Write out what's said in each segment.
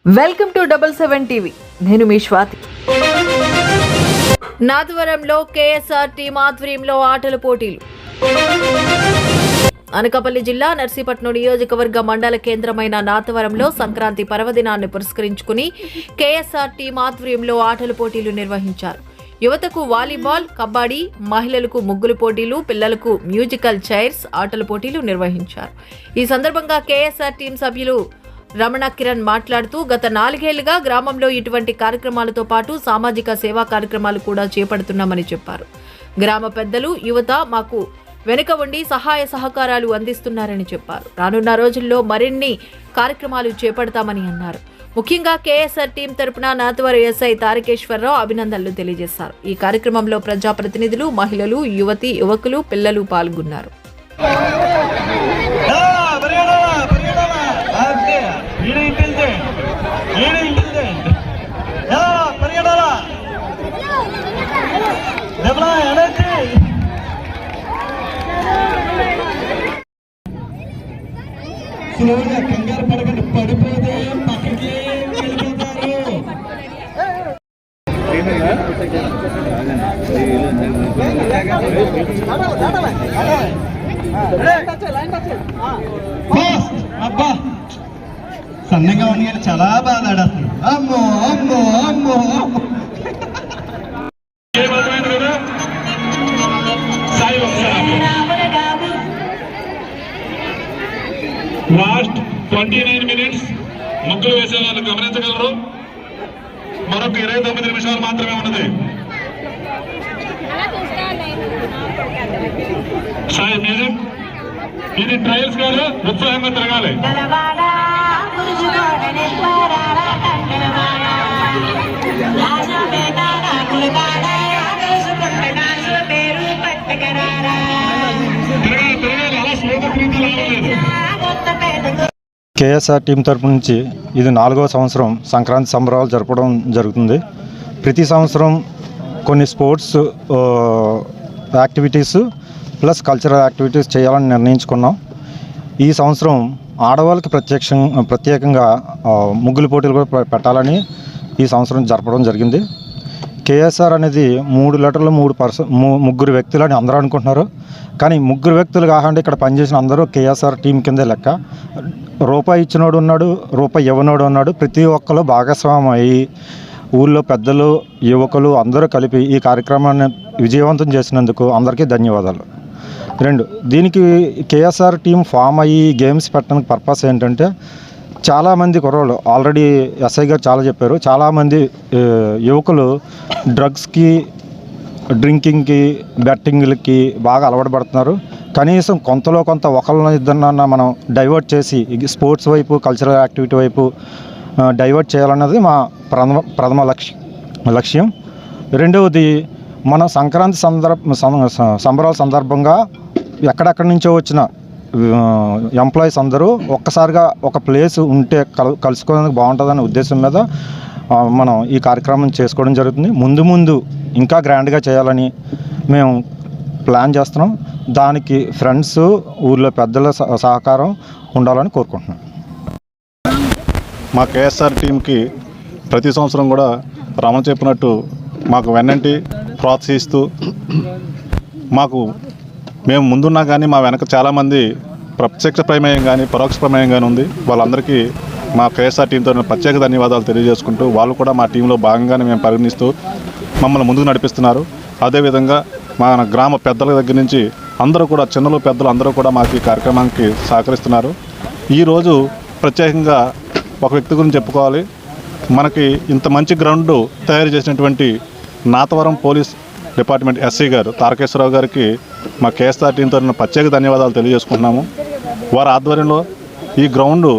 Welcome to 77 TV. నేను మీ Swathi. నాథవరంలో KSR team ఆధ్వర్యంలో ఆటల పోటీలు. అనకాపల్లి జిల్లా నర్సీపట్నం నియోజకవర్గ మండల కేంద్రమైన నాథవరంలో సంక్రాంతి పర్వదినాన్ని పురస్కరించుకుని కేఎస్ఆర్ టీం ఆధ్వర్యంలో ఆటల పోటీలు నిర్వహించారు. యువతకు వాలీబాల్, కబడ్డీ, మహిళలకు ముగ్గులు పోటీలు, పిల్లలకు మ్యూజికల్ చైర్స్ ఆటల పోటీలు నిర్వహించారు. ఈ సందర్భంగా కేఎస్ఆర్ టీం సభ్యులు రమణ కిరణ్ మాట్లాడుతూ గత 4 ఏళ్లుగా గ్రామంలో ఇటువంటి కార్యక్రమాలతో పాటు సామాజిక సేవా కార్యక్రమాలు కూడా చేపడుతున్నామని చెప్పారు. గ్రామ పెద్దలు, యువత మాకు వెనుక ఉండి సహాయ సహకారాలు అందిస్తున్నారని చెప్పారు. రానున్న రోజుల్లో మరిన్ని కార్యక్రమాలు చేపడతామని అన్నారు. ముఖ్యంగా కేఎస్ఆర్ టీం తరపున నాథవరం ఎస్ఐ తారకేశ్వరరావు అభినందనలు తెలియజేశారు. ఈ కార్యక్రమంలో ప్రజాప్రతినిధులు, మహిళలు, యువకులు, పిల్లలు పాల్గొన్నారు. స్లోగా కంగారు పడకండి, పడిపోతే పక్కకి వెళ్ళిపోతారు. అబ్బా సన్నగా ఉంది కానీ చాలా బాగా ఆడేస్తుంది. అమ్మో అమ్మో అమ్మో లాస్ట్ 29 మినిట్స్ ముగ్గులు వేసే వాళ్ళు గమనించగలరు. మరొక 29 నిమిషాలు మాత్రమే ఉన్నది. సాయి మ్యూజిక్, ఇది ట్రయల్స్ కాదు, ఉత్సాహంగా తిరగాలి. తిరగాలి, అలా స్లోగా తిరిగితే లాభం లేదు. కేఎస్ఆర్ టీం తరపు నుంచి ఇది 4వ సంవత్సరం సంక్రాంతి సంబరాలు జరపడం జరుగుతుంది. ప్రతి సంవత్సరం కొన్ని sports activities plus cultural activities చేయాలని నిర్ణయించుకున్నాం. ఈ సంవత్సరం ఆడవాళ్ళకి ప్రత్యేకంగా ముగ్గులు పోటీలు కూడా పెట్టాలని ఈ సంవత్సరం జరపడం జరిగింది. కేఎస్ఆర్ అనేది 3 లెటర్లు 3 వ్యక్తులు అని అందరూ అనుకుంటున్నారు. కానీ 3 వ్యక్తులు కాకుండా ఇక్కడ పనిచేసిన అందరూ కేఎస్ఆర్ టీం కిందే లెక్క. రూపాయి ఇచ్చినోడు ఉన్నాడు, రూపాయి ఇవ్వనోడు ఉన్నాడు. ప్రతి ఒక్కరు భాగస్వామ్యం అయ్యి ఊళ్ళో పెద్దలు, యువకులు అందరూ కలిపి ఈ కార్యక్రమాన్ని విజయవంతం చేసినందుకు అందరికీ ధన్యవాదాలు. 2, దీనికి కేఎస్ఆర్ టీం ఫామ్ అయ్యి గేమ్స్ పెట్టడానికి పర్పస్ ఏంటంటే, చాలామంది కుర్రోళ్ళు ఆల్రెడీ ఎస్ఐ గారు చాలా చెప్పారు, చాలామంది యువకులు డ్రగ్స్కి, డ్రింకింగ్కి, బెట్టింగ్లకి బాగా అలవాటు పడుతున్నారు. కనీసం కొంతలో కొంత ఒకళ్ళని ఇద్దరినన్నా మనం డైవర్ట్ చేసి స్పోర్ట్స్ వైపు, కల్చరల్ యాక్టివిటీ వైపు డైవర్ట్ చేయాలన్నది మా ప్రథమ లక్ష్యం. 2వది, మన సంక్రాంతి సంబరాల సందర్భంగా ఎక్కడెక్కడి నుంచో వచ్చిన ఎంప్లాయీస్ అందరూ ఒక్కసారిగా ఒక ప్లేస్ ఉంటే కలుసుకోవడానికి బాగుంటుందనే ఉద్దేశం మీద మనం ఈ కార్యక్రమం చేసుకోవడం జరుగుతుంది. ముందు ఇంకా గ్రాండ్గా చేయాలని మేము ప్లాన్ చేస్తున్నాం. దానికి ఫ్రెండ్స్, ఊర్లో పెద్దల సహకారం ఉండాలని కోరుకుంటున్నాం. మా కేఎస్ఆర్ టీంకి ప్రతి సంవత్సరం కూడా రమణ చెప్పినట్టు మాకు వెన్నంటి ప్రోత్సహిస్తూ, మేము ముందున్నా కానీ మా వెనక చాలామంది ప్రత్యక్ష ప్రమేయం కానీ పరోక్ష ప్రమేయం కానీ ఉంది. వాళ్ళందరికీ మా కేఎస్ఆర్ టీంతో ప్రత్యేక ధన్యవాదాలు తెలియజేసుకుంటూ, వాళ్ళు కూడా మా టీంలో భాగంగానే మేము పరిగణిస్తూ మమ్మల్ని ముందుకు నడిపిస్తున్నారు. అదేవిధంగా మా గ్రామ పెద్దల దగ్గర నుంచి అందరూ కూడా, చిన్నలు పెద్దలు అందరూ కూడా మాకు ఈ కార్యక్రమానికి సహకరిస్తున్నారు. ఈరోజు ప్రత్యేకంగా ఒక వ్యక్తి గురించి చెప్పుకోవాలి. మనకి ఇంత మంచి గ్రౌండ్ తయారు చేసినటువంటి నాథవరం పోలీస్ డిపార్ట్మెంట్ ఎస్ఐ గారు తారకేశ్వరరావు గారికి మా కేఎస్ఆర్ టీం తరఫున ప్రత్యేక ధన్యవాదాలు తెలియజేసుకుంటున్నాము. వారి ఆధ్వర్యంలో ఈ గ్రౌండ్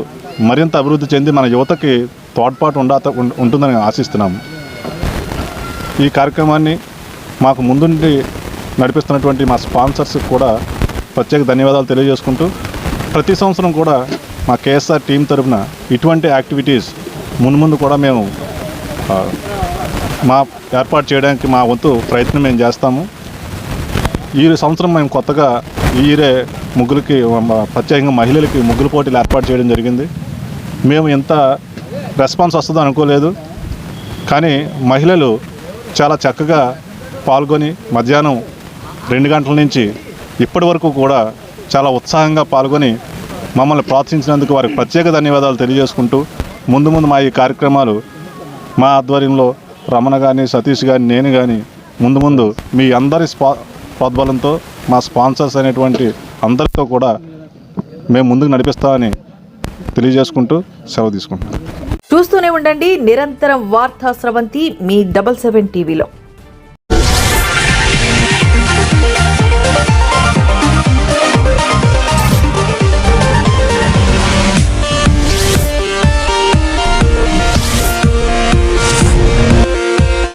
మరింత అభివృద్ధి చెంది మన యువతకి తోడ్పాటు ఉంటుందని ఆశిస్తున్నాము. ఈ కార్యక్రమాన్ని మాకు ముందుండి నడిపిస్తున్నటువంటి మా స్పాన్సర్స్కి కూడా ప్రత్యేక ధన్యవాదాలు తెలియజేసుకుంటూ, ప్రతి సంవత్సరం కూడా మా కేఎస్ఆర్ టీం తరఫున ఇటువంటి యాక్టివిటీస్ ముందు కూడా మేము ఏర్పాటు చేయడానికి మా వంతు ప్రయత్నం మేము చేస్తాము. ఈ సంవత్సరం మేము కొత్తగా ఈరే ముగ్గులకి, ప్రత్యేకంగా మహిళలకి ముగ్గుల పోటీలు ఏర్పాటు చేయడం జరిగింది. మేము ఎంత రెస్పాన్స్ వస్తుందో అనుకోలేదు. కానీ మహిళలు చాలా చక్కగా పాల్గొని మధ్యాహ్నం 2 గంటల నుంచి ఇప్పటి వరకు కూడా చాలా ఉత్సాహంగా పాల్గొని మమ్మల్ని ప్రోత్సహించినందుకు వారికి ప్రత్యేక ధన్యవాదాలు తెలియజేసుకుంటూ ముందు మా ఈ కార్యక్రమాలు మా ఆధ్వర్యంలో రమణ కానీ సతీష్ కానీ నేను కానీ ముందు మీ అందరి ప్రోద్బలంతో మా స్పాన్సర్స్ అనేటువంటి అందరితో కూడా మేము ముందుకు నడిపిస్తామని తెలియజేసుకుంటూ సెలవు తీసుకుంటాం. చూస్తూనే ఉండండి నిరంతరం వార్తా స్రవంతి మీ 77 టీవీలో.